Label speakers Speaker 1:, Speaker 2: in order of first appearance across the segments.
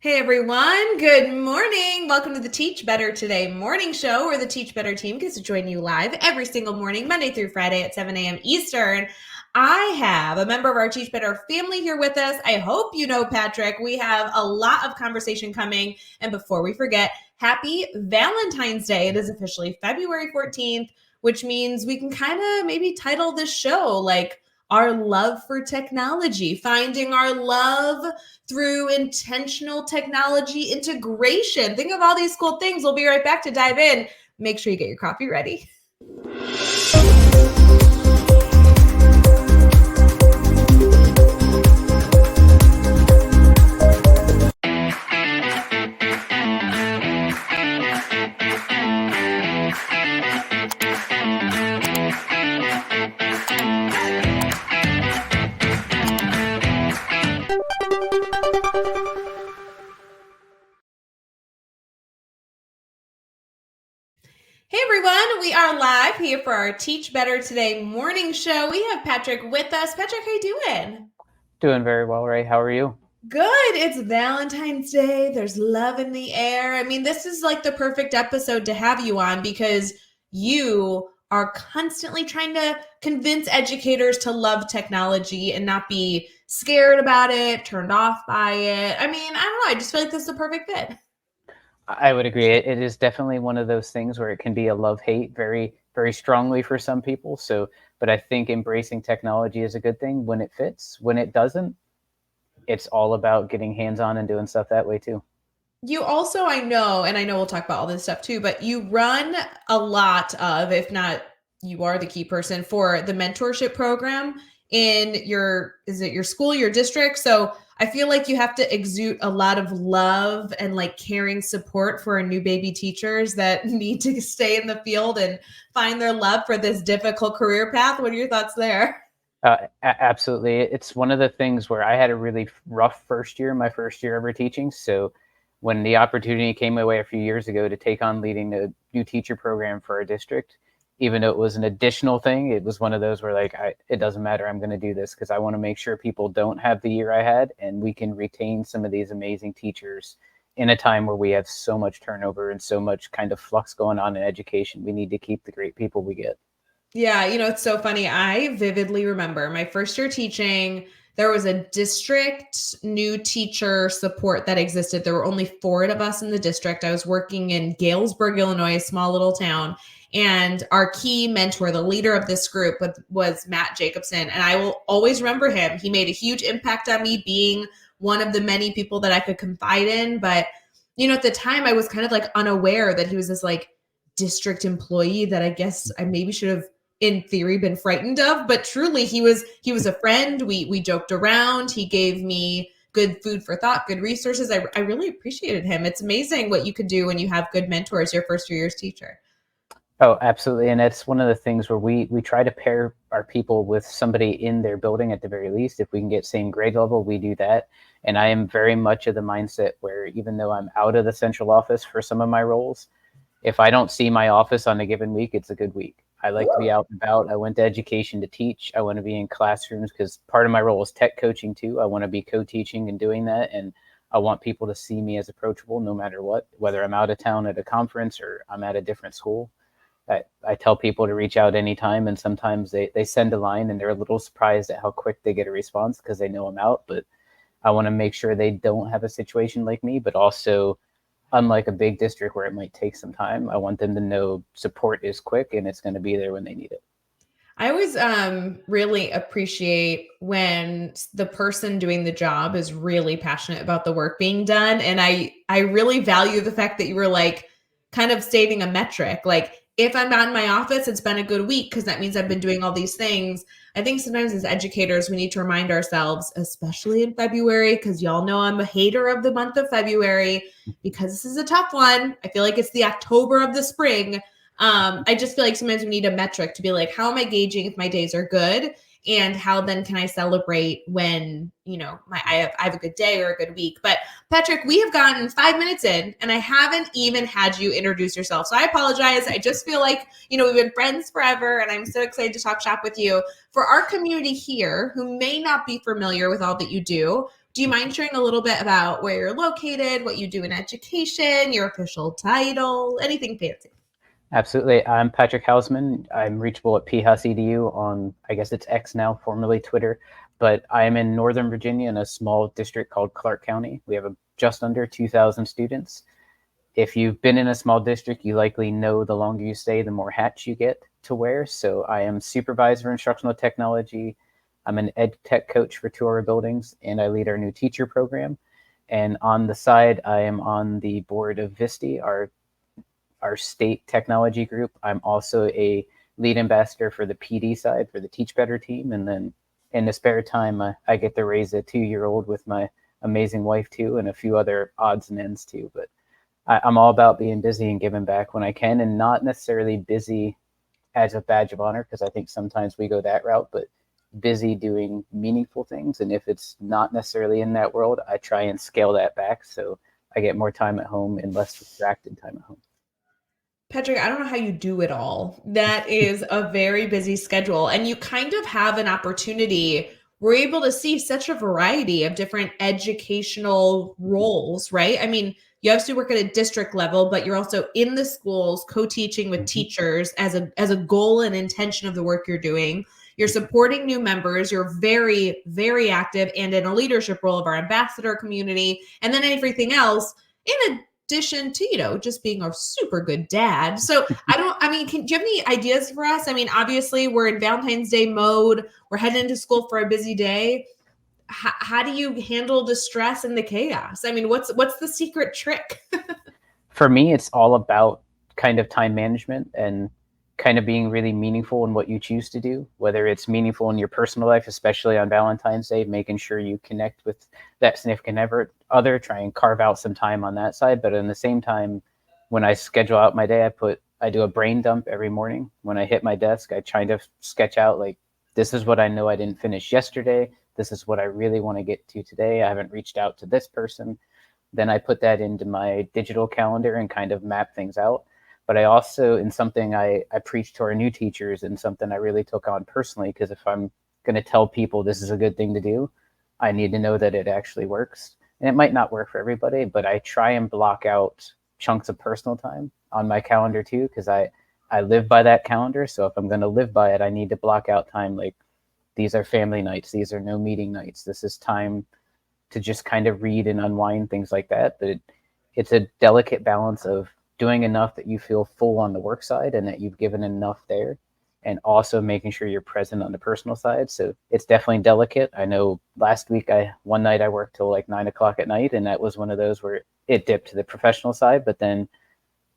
Speaker 1: Hey everyone, good morning. Welcome to the Teach Better Today morning show where the Teach Better team gets to join you live every single morning, Monday through Friday at 7 a.m. Eastern. I have a member of our Teach Better family here with us. I hope you know Patrick. We have a lot of conversation coming. And before we forget, happy Valentine's Day. It is officially February 14th, which means we can kind of maybe title this show like our love for technology, finding our love through intentional technology integration. Think of all these cool things. We'll be right back to dive in. Make sure you get your coffee ready. Hey everyone, we are live here for our Teach Better Today morning show. We have Patrick with us. Patrick, how you doing?
Speaker 2: Doing very well, Ray. How are you?
Speaker 1: Good. It's Valentine's Day. There's love in the air. I mean, this is like the perfect episode to have you on because you are constantly trying to convince educators to love technology and not be scared about it, turned off by it. I mean, I don't know. I just feel like this is the perfect fit.
Speaker 2: I would agree. It is definitely one of those things where it can be a love-hate very, very strongly for some people. But I think embracing technology is a good thing when it fits. When it doesn't, it's all about getting hands-on and doing stuff that way too.
Speaker 1: You also, I know, and I know we'll talk about all this stuff too, but you run a lot of, if not, you are the key person for the mentorship program in is it your school, your district? So I feel like you have to exude a lot of love and like caring support for our new baby teachers that need to stay in the field and find their love for this difficult career path. What are your thoughts there?
Speaker 2: Absolutely. It's one of the things where I had a really rough first year, my first year ever teaching. So when the opportunity came my way a few years ago to take on leading the new teacher program for our district, even though it was an additional thing, it was one of those where like, it doesn't matter. I'm going to do this because I want to make sure people don't have the year I had and we can retain some of these amazing teachers in a time where we have so much turnover and so much kind of flux going on in education. We need to keep the great people we get.
Speaker 1: Yeah, it's so funny. I vividly remember my first year teaching. There was a district new teacher support that existed. There were only 4 of us in the district. I was working in Galesburg, Illinois, a small little town. And our key mentor, the leader of this group, was Matt Jacobson. And I will always remember him. He made a huge impact on me being one of the many people that I could confide in. But, at the time I was kind of like unaware that he was this like district employee that I guess I maybe should have in theory been frightened of, but truly he was a friend. We joked around. He gave me good food for thought, good resources. I really appreciated him. It's amazing what you can do when you have good mentors your first year's teacher.
Speaker 2: Oh, absolutely. And that's one of the things where we try to pair our people with somebody in their building at the very least. If we can get same grade level, we do that. And I am very much of the mindset where even though I'm out of the central office for some of my roles, if I don't see my office on a given week, it's a good week. I like to be out and about. I went to education to teach. I want to be in classrooms because part of my role is tech coaching too. I want to be co-teaching and doing that. And I want people to see me as approachable no matter what, whether I'm out of town at a conference or I'm at a different school. I tell people to reach out anytime, and sometimes they send a line and they're a little surprised at how quick they get a response because they know I'm out. But I want to make sure they don't have a situation like me, but also unlike a big district where it might take some time, I want them to know support is quick and it's going to be there when they need it.
Speaker 1: I always really appreciate when the person doing the job is really passionate about the work being done. And I really value the fact that you were like kind of stating a metric. Like if I'm not in my office, it's been a good week because that means I've been doing all these things. I think sometimes as educators, we need to remind ourselves, especially in February, because y'all know I'm a hater of the month of February because this is a tough one. I feel like it's the October of the spring. I just feel like sometimes we need a metric to be like, how am I gauging if my days are good? And how then can I celebrate when, I have a good day or a good week. But Patrick, we have gotten 5 minutes in and I haven't even had you introduce yourself. So I apologize. I just feel like, we've been friends forever and I'm so excited to talk shop with you. For our community here who may not be familiar with all that you do, Do you mind sharing a little bit about where you're located, what you do in education, your official title, anything fancy?
Speaker 2: Absolutely. I'm Patrick Hausammann. I'm reachable at phus.edu on, I guess it's X now, formerly Twitter. But I am in Northern Virginia in a small district called Clark County. We have just under 2,000 students. If you've been in a small district, you likely know the longer you stay, the more hats you get to wear. So I am supervisor instructional technology. I'm an ed tech coach for 2 of our buildings, and I lead our new teacher program. And on the side, I am on the board of VISTI, our state technology group. I'm also a lead ambassador for the PD side for the Teach Better team. And then in the spare time, I get to raise a 2-year-old with my amazing wife too, and a few other odds and ends too. But I'm all about being busy and giving back when I can, and not necessarily busy as a badge of honor, because I think sometimes we go that route, but busy doing meaningful things. And if it's not necessarily in that world, I try and scale that back so I get more time at home and less distracted time at home.
Speaker 1: Patrick, I don't know how you do it all. That is a very busy schedule. And you kind of have an opportunity. We're able to see such a variety of different educational roles, right? I mean, you obviously work at a district level, but you're also in the schools co-teaching with teachers as a goal and intention of the work you're doing. You're supporting new members. You're very, very active and in a leadership role of our ambassador community, and then everything else in addition to, just being a super good dad. So do you have any ideas for us? I mean, obviously we're in Valentine's Day mode. We're heading into school for a busy day. How do you handle the stress and the chaos? I mean, what's the secret trick?
Speaker 2: For me, it's all about kind of time management and kind of being really meaningful in what you choose to do, whether it's meaningful in your personal life, especially on Valentine's Day, making sure you connect with that significant other, try and carve out some time on that side. But in the same time, when I schedule out my day, I do a brain dump every morning. When I hit my desk, I try to sketch out, like, this is what I know I didn't finish yesterday. This is what I really want to get to today. I haven't reached out to this person. Then I put that into my digital calendar and kind of map things out. But I also, in something I preach to our new teachers, and something I really took on personally, because if I'm going to tell people this is a good thing to do, I need to know that it actually works. And it might not work for everybody, but I try and block out chunks of personal time on my calendar too, because I live by that calendar. So if I'm going to live by it, I need to block out time. Like, these are family nights. These are no meeting nights. This is time to just kind of read and unwind, things like that. But it's a delicate balance of doing enough that you feel full on the work side and that you've given enough there, and also making sure you're present on the personal side. So it's definitely delicate. I know last week, one night I worked till like 9 o'clock at night, and that was one of those where it dipped to the professional side, but then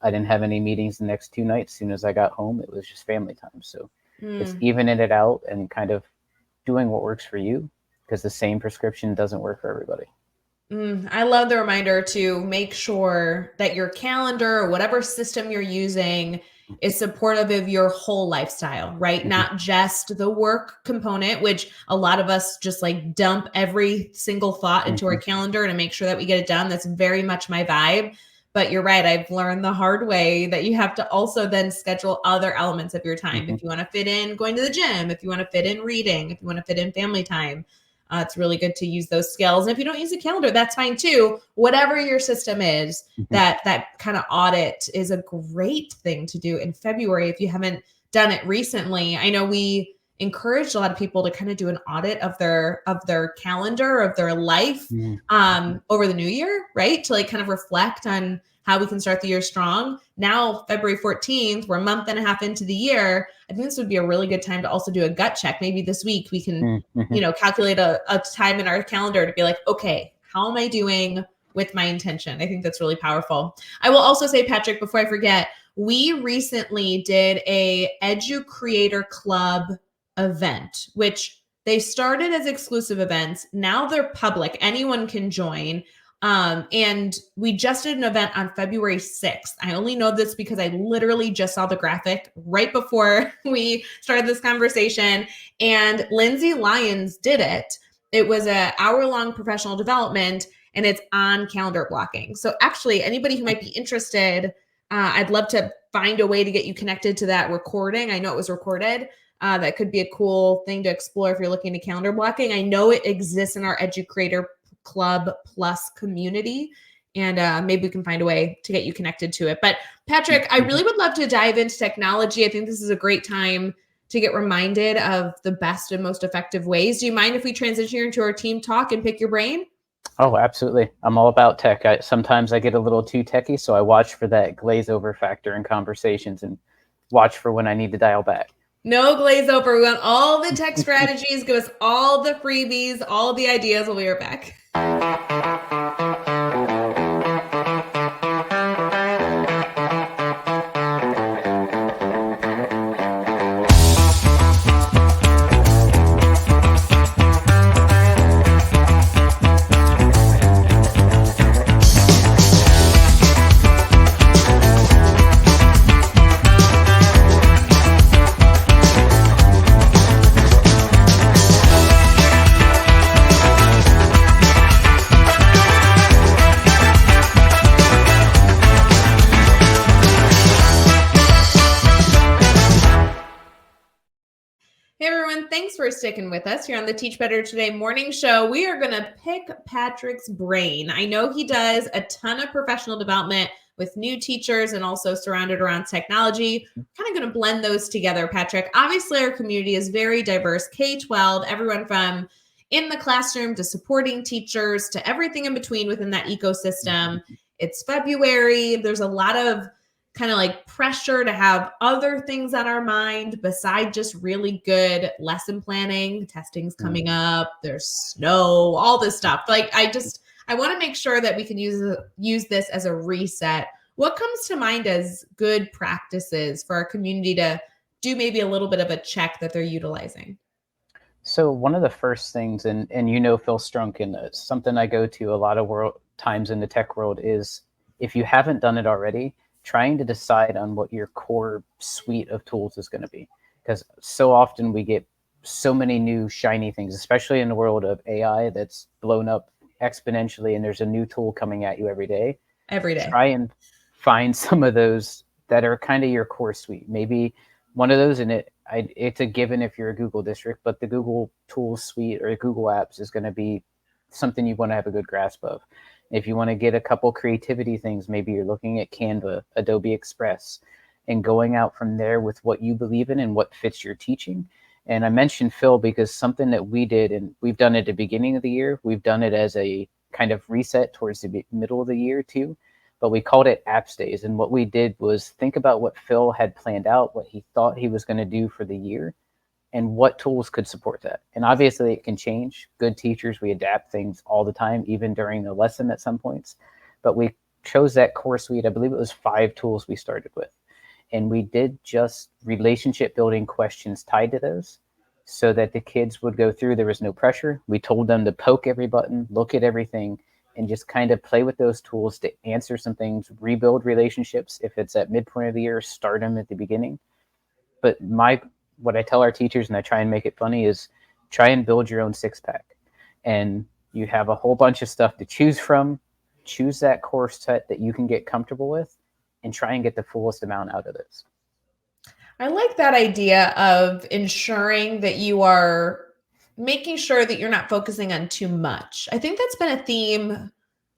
Speaker 2: I didn't have any meetings the next 2 nights. As soon as I got home, it was just family time. So it's evening it out and kind of doing what works for you, because the same prescription doesn't work for everybody.
Speaker 1: I love the reminder to make sure that your calendar or whatever system you're using is supportive of your whole lifestyle, right? Not just the work component, which a lot of us just like dump every single thought into our calendar to make sure that we get it done. That's very much my vibe. But you're right. I've learned the hard way that you have to also then schedule other elements of your time. If you want to fit in going to the gym, if you want to fit in reading, if you want to fit in family time, it's really good to use those skills. And if you don't use a calendar, that's fine too. Whatever your system is, that kind of audit is a great thing to do in February if you haven't done it recently. I know we encouraged a lot of people to kind of do an audit of their calendar, of their life over the new year, right? To like kind of reflect on how we can start the year strong. Now, February 14th, we're a month and a half into the year. I think this would be a really good time to also do a gut check. Maybe this week we can, calculate a time in our calendar to be like, okay, how am I doing with my intention? I think that's really powerful. I will also say, Patrick, before I forget, we recently did a Edu Creator Club event, which they started as exclusive events. Now they're public. Anyone can join. And we just did an event on February 6th. I only know this because I literally just saw the graphic right before we started this conversation, and Lindsay Lyons did it. It was an hour-long professional development, and it's on calendar blocking. So actually, anybody who might be interested, I'd love to find a way to get you connected to that recording. I know it was recorded. That could be a cool thing to explore if you're looking to calendar blocking. I know it exists in our Edu Creator club plus community. And maybe we can find a way to get you connected to it. But Patrick, I really would love to dive into technology. I think this is a great time to get reminded of the best and most effective ways. Do you mind if we transition into our team talk and pick your brain?
Speaker 2: Oh, absolutely. I'm all about tech. Sometimes I get a little too techy, so I watch for that glaze over factor in conversations and watch for when I need to dial back.
Speaker 1: No glaze over. We want all the tech strategies. Give us all the freebies, all the ideas. We'll be right back. Hey everyone, thanks for sticking with us here on the Teach Better Today morning show. We are going to pick Patrick's brain. I know he does a ton of professional development with new teachers and also surrounded around technology. Kind of going to blend those together, Patrick. Obviously, our community is very diverse, K-12, everyone from in the classroom to supporting teachers to everything in between within that ecosystem. It's February. There's a lot of kind of like pressure to have other things on our mind beside just really good lesson planning. Testing's coming up. There's snow, all this stuff. Like I want to make sure that we can use this as a reset. What comes to mind as good practices for our community to do maybe a little bit of a check that they're utilizing?
Speaker 2: So one of the first things, and Phil Strunk, and something I go to a lot of times in the tech world is, if you haven't done it already, trying to decide on what your core suite of tools is going to be. Because so often we get so many new shiny things, especially in the world of AI that's blown up exponentially, and there's a new tool coming at you every day.
Speaker 1: Every day.
Speaker 2: Try and find some of those that are kind of your core suite. Maybe one of those, and it's a given if you're a Google district, but the Google Tools suite or Google Apps is going to be something you want to have a good grasp of. If you want to get a couple creativity things, maybe you're looking at Canva, Adobe Express, and going out from there with what you believe in and what fits your teaching. And I mentioned Phil because something that we did, and we've done it at the beginning of the year, we've done it as a kind of reset towards the middle of the year too, but we called it Apps Days. And what we did was think about what Phil had planned out, what he thought he was going to do for the year, and what tools could support that. And obviously it can change. Good teachers, we adapt things all the time, even during the lesson at some points. But we chose that core suite. I believe it was 5 tools we started with. And we did just relationship building questions tied to those so that the kids would go through. There was no pressure. We told them to poke every button, look at everything, and just kind of play with those tools to answer some things, rebuild relationships. If it's at midpoint of the year, start them at the beginning. But what I tell our teachers, and I try and make it funny, is try and build your own 6-pack. And you have a whole bunch of stuff to choose from. Choose that core set that you can get comfortable with and try and get the fullest amount out of this.
Speaker 1: I like that idea of ensuring that you are making sure that you're not focusing on too much. I think that's been a theme.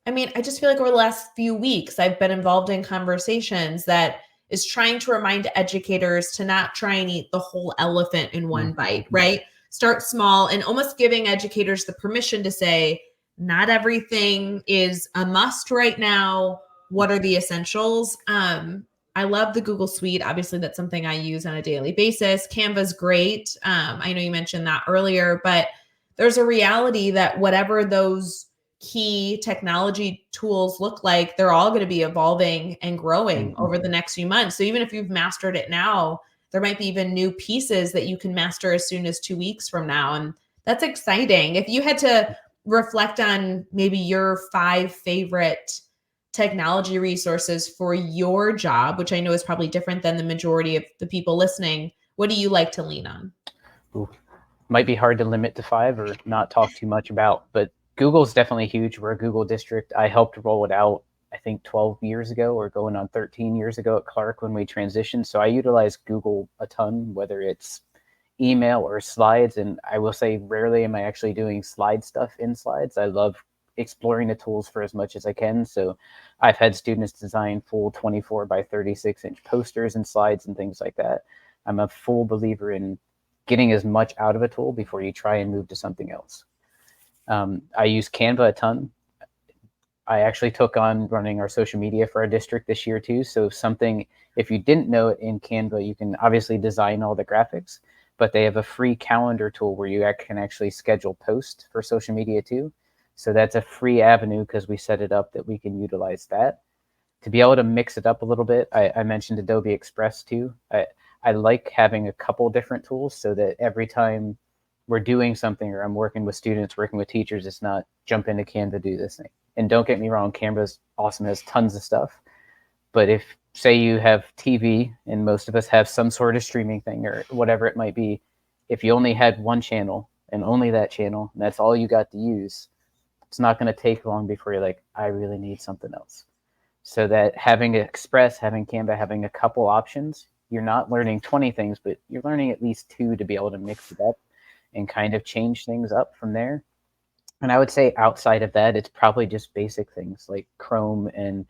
Speaker 1: I mean, I just feel like over the last few weeks, I've been involved in conversations that is trying to remind educators to not try and eat the whole elephant in one bite, right? Start small and almost giving educators the permission to say, not everything is a must right now. What are the essentials? I love the Google Suite. Obviously, that's something I use on a daily basis. Canva's great. I know you mentioned that earlier, but there's a reality that whatever those key technology tools look like, they're all going to be evolving and growing over the next few months. So even if you've mastered it now, there might be even new pieces that you can master as soon as 2 weeks from now. And that's exciting. If you had to reflect on maybe your 5 favorite technology resources for your job, which I know is probably different than the majority of the people listening, what do you like to lean on?
Speaker 2: Ooh, might be hard to limit to 5 or not talk too much about, but Google's definitely huge. We're a Google district. I helped roll it out, I think 12 years ago or going on 13 years ago at Clark when we transitioned. So I utilize Google a ton, whether it's email or slides. And I will say rarely am I actually doing slide stuff in slides. I love exploring the tools for as much as I can. So I've had students design full 24 by 36-inch posters and slides and things like that. I'm a full believer in getting as much out of a tool before you try and move to something else. I use Canva a ton. I actually took on running our social media for our district this year too. So something, if you didn't know it, in Canva, you can obviously design all the graphics, but they have a free calendar tool where you can actually schedule posts for social media too. So that's a free avenue because we set it up that we can utilize that. To be able to mix it up a little bit, I mentioned Adobe Express too. I like having a couple different tools so that every time we're doing something or I'm working with students, working with teachers, it's not jump into Canva, do this thing. And don't get me wrong, Canva's awesome, has tons of stuff. But if, say, you have TV, and most of us have some sort of streaming thing or whatever it might be, if you only had one channel and only that channel, and that's all you got to use, it's not going to take long before you're like, I really need something else. So that having Express, having Canva, having a couple options, you're not learning 20 things, but you're learning at least 2 to be able to mix it up and kind of change things up from there. And I would say outside of that, it's probably just basic things like Chrome and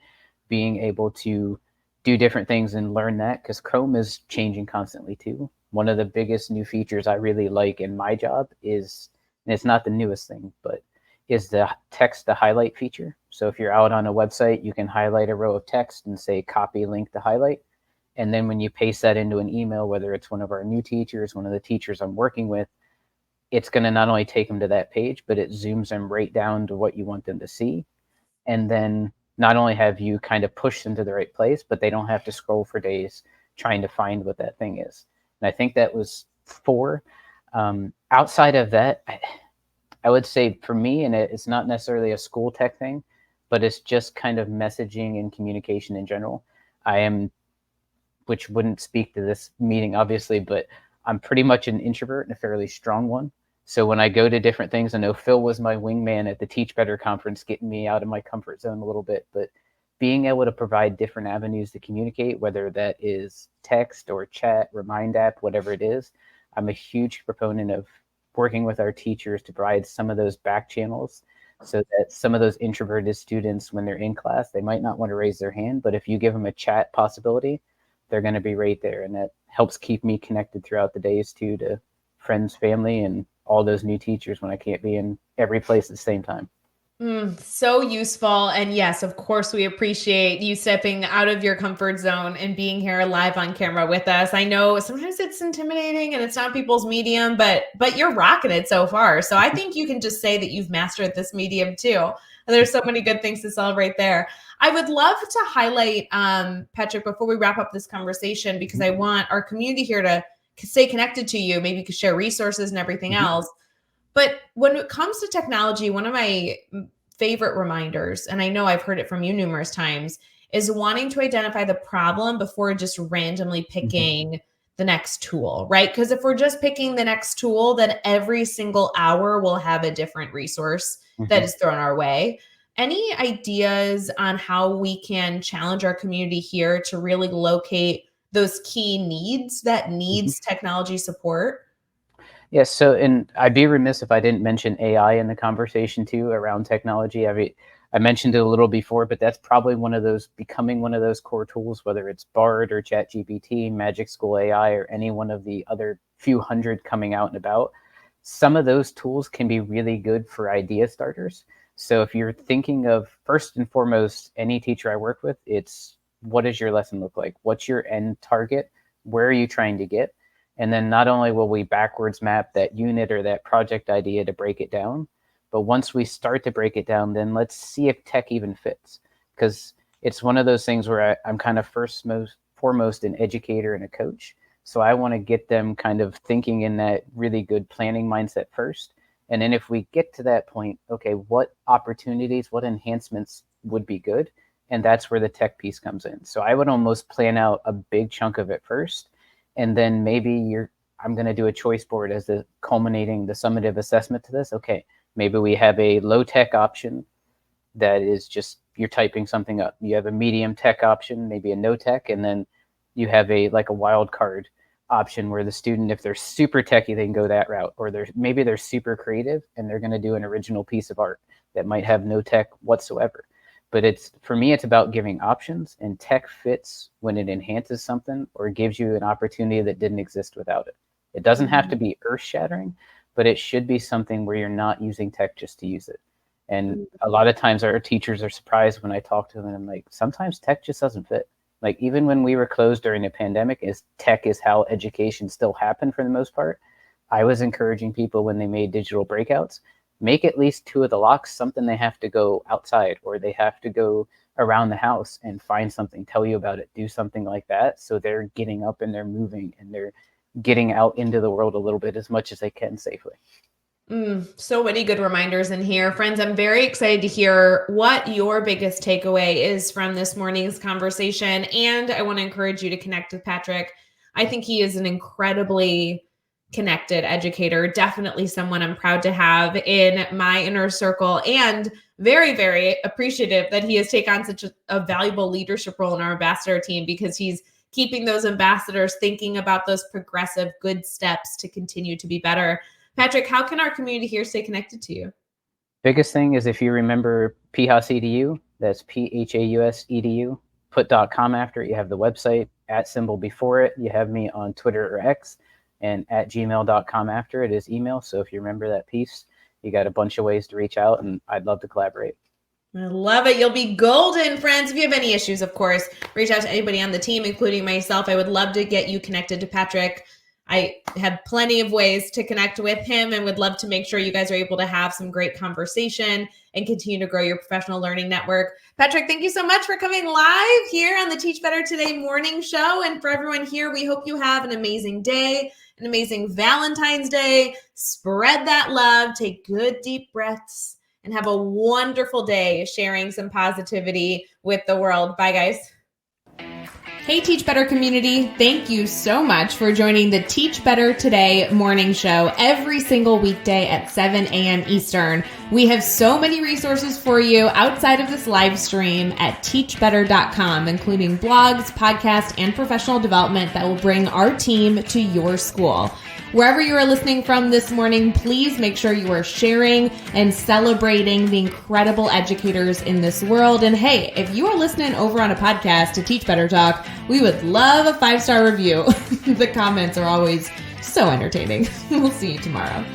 Speaker 2: being able to do different things and learn that, because Chrome is changing constantly too. One of the biggest new features I really like in my job is, and it's not the newest thing, but is the text to highlight feature. So if you're out on a website, you can highlight a row of text and say copy link to highlight. And then when you paste that into an email, whether it's one of our new teachers, one of the teachers I'm working with, it's going to not only take them to that page, but it zooms them right down to what you want them to see. And then not only have you kind of pushed them to the right place, but they don't have to scroll for days trying to find what that thing is. And I think that was 4. Outside of that, I would say for me, and it's not necessarily a school tech thing, but it's just kind of messaging and communication in general. I am, which wouldn't speak to this meeting, obviously, but I'm pretty much an introvert and a fairly strong one. So when I go to different things, I know Phil was my wingman at the Teach Better conference, getting me out of my comfort zone a little bit, but being able to provide different avenues to communicate, whether that is text or chat, Remind app, whatever it is, I'm a huge proponent of working with our teachers to provide some of those back channels so that some of those introverted students, when they're in class, they might not want to raise their hand, but if you give them a chat possibility, they're going to be right there. And that helps keep me connected throughout the days too, to friends, family, and all those new teachers when I can't be in every place at the same time.
Speaker 1: So useful. And yes, of course, we appreciate you stepping out of your comfort zone and being here live on camera with us. I know sometimes it's intimidating and it's not people's medium, but you're rocking it so far. So I think you can just say that you've mastered this medium too. There's so many good things to celebrate there. I would love to highlight, Patrick, before we wrap up this conversation, because I want our community here to stay connected to you. Maybe you could share resources and everything else. But when it comes to technology, one of my favorite reminders, and I know I've heard it from you numerous times, is wanting to identify the problem before just randomly picking the next tool, right? Because if we're just picking the next tool, then every single hour we'll have a different resource that is thrown our way. Any ideas on how we can challenge our community here to really locate those key needs that needs technology support?
Speaker 2: Yes. So, and I'd be remiss if I didn't mention AI in the conversation too around technology. I mean, I mentioned it a little before, but that's probably becoming one of those core tools, whether it's Bard or ChatGPT, Magic School AI, or any one of the other few hundred coming out and about. Some of those tools can be really good for idea starters. So if you're thinking of, first and foremost, any teacher I work with, it's what does your lesson look like? What's your end target? Where are you trying to get? And then not only will we backwards map that unit or that project idea to break it down, but once we start to break it down, then let's see if tech even fits. Because it's one of those things where I'm kind of foremost an educator and a coach. So I want to get them kind of thinking in that really good planning mindset first. And then if we get to that point, okay, what opportunities, what enhancements would be good? And that's where the tech piece comes in. So I would almost plan out a big chunk of it first. And then maybe I'm going to do a choice board as the summative assessment to this. Okay, maybe we have a low tech option that is just you're typing something up. You have a medium tech option, maybe a no tech, and then you have a wild card option where the student, if they're super techy, they can go that route, or they're super creative and they're going to do an original piece of art. that might have no tech whatsoever. But for me, it's about giving options, and tech fits when it enhances something or gives you an opportunity that didn't exist without it. It doesn't have to be earth shattering, but it should be something where you're not using tech just to use it. And a lot of times our teachers are surprised when I talk to them, and I'm like, sometimes tech just doesn't fit. Like, even when we were closed during the pandemic, tech is how education still happened for the most part. I was encouraging people when they made digital breakouts, make at least 2 of the locks something they have to go outside, or they have to go around the house and find something, tell you about it, do something like that. So they're getting up and they're moving and they're getting out into the world a little bit as much as they can safely.
Speaker 1: So many good reminders in here. Friends, I'm very excited to hear what your biggest takeaway is from this morning's conversation. And I want to encourage you to connect with Patrick. I think he is an incredibly connected educator, definitely someone I'm proud to have in my inner circle, and very, very appreciative that he has taken on such a valuable leadership role in our ambassador team, because he's keeping those ambassadors thinking about those progressive good steps to continue to be better. Patrick, how can our community here stay connected to you?
Speaker 2: Biggest thing is, if you remember PHAUS EDU, that's PHAUS EDU, put .com after it. You have the website, @ before it. You have me on Twitter or X, and @gmail.com after it is email. So if you remember that piece, you got a bunch of ways to reach out, and I'd love to collaborate.
Speaker 1: I love it. You'll be golden, friends. If you have any issues, of course, reach out to anybody on the team, including myself. I would love to get you connected to Patrick. I have plenty of ways to connect with him, and would love to make sure you guys are able to have some great conversation and continue to grow your professional learning network. Patrick, thank you so much for coming live here on the Teach Better Today morning show. And for everyone here, we hope you have an amazing day, an amazing Valentine's Day. Spread that love, take good deep breaths, and have a wonderful day sharing some positivity with the world. Bye, guys. Hey, Teach Better community. Thank you so much for joining the Teach Better Today morning show every single weekday at 7 a.m. Eastern. We have so many resources for you outside of this live stream at teachbetter.com, including blogs, podcasts, and professional development that will bring our team to your school. Wherever you are listening from this morning, please make sure you are sharing and celebrating the incredible educators in this world. And hey, if you are listening over on a podcast to Teach Better Talk, we would love a 5-star review. The comments are always so entertaining. We'll see you tomorrow.